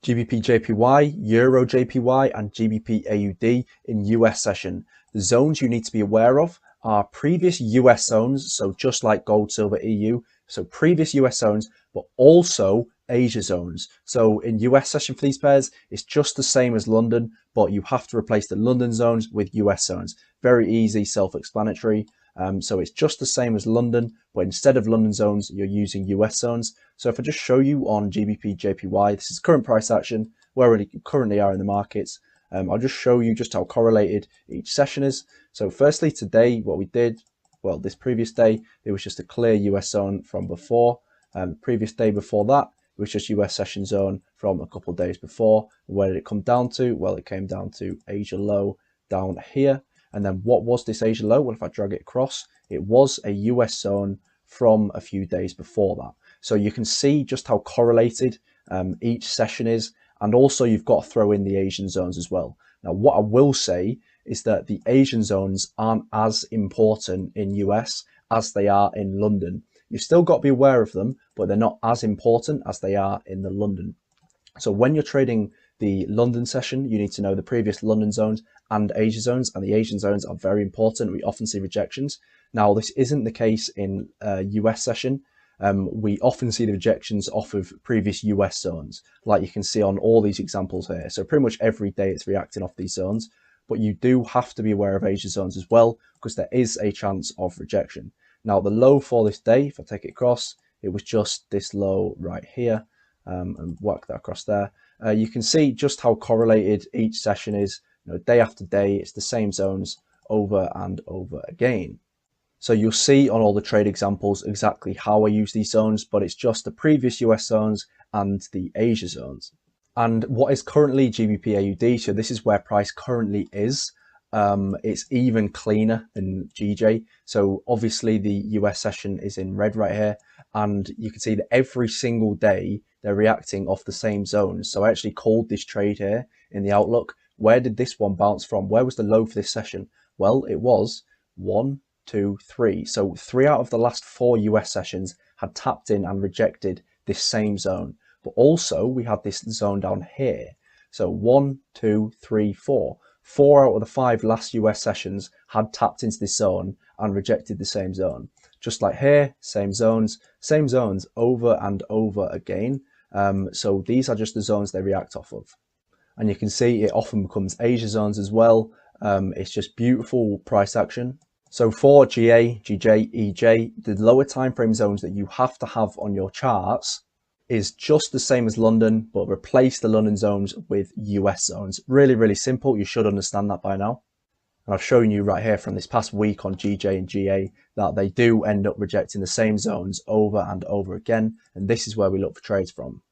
GBP JPY, Euro JPY, and GBP AUD in US session. The zones you need to be aware of are previous US zones, so just like gold, silver, EU, so previous US zones, but also Asia zones. So in US session for these pairs, it's just the same as London, but you have to replace the London zones with US zones. Very easy, self-explanatory. So it's just the same as London, but instead of London zones, you're using US zones. So if I just show you on GBP JPY, this is current price action, where we currently are in the markets. I'll just show you just how correlated each session is. So firstly, today, what we did, well, this previous day, it was just a clear US zone from before. The previous day before that, it was just US session zone from a couple of days before. Where did it come down to? Well, it came down to Asia low down here. And then what was this Asia low? Well, if I drag it across, it was a US zone from a few days before that. So you can see just how correlated each session is. And also you've got to throw in the Asian zones as well. Now, what I will say is that the Asian zones aren't as important in US as they are in London. You've still got to be aware of them, but they're not as important as they are in the London. So when you're trading the London session, you need to know the previous London zones and Asia zones, and the Asian zones are very important. We often see rejections. Now, this isn't the case in US session. We often see the rejections off of previous US zones, like you can see on all these examples here. So pretty much every day it's reacting off these zones, but you do have to be aware of Asia zones as well, because there is a chance of rejection. Now, the low for this day, if I take it across, it was just this low right here, and work that across there. You can see just how correlated each session is. Day after day, it's the same zones over and over again. So you'll see on all the trade examples exactly how I use these zones, but it's just the previous US zones and the Asia zones. And what is currently GBP AUD, so this is where price currently is. It's even cleaner than GJ. So obviously the US session is in red right here, and you can see that every single day they're reacting off the same zones. So I actually called this trade here in the outlook. Where did this one bounce from? Where was the low for this session? Well, it was 1, 2, 3. So 3 out of the last 4 US sessions had tapped in and rejected this same zone. But also we had this zone down here. So 1, 2, 3, 4. 4 out of the 5 last US sessions had tapped into this zone and rejected the same zone. Just like here, same zones over and over again. So these are just the zones they react off of. And you can see it often becomes Asia zones as well. It's just beautiful price action. So for GA, GJ, EJ, the lower time frame zones that you have to have on your charts is just the same as London, but replace the London zones with US zones. Really, really simple. You should understand that by now. And I've shown you right here from this past week on GJ and GA that they do end up rejecting the same zones over and over again. And this is where we look for trades from.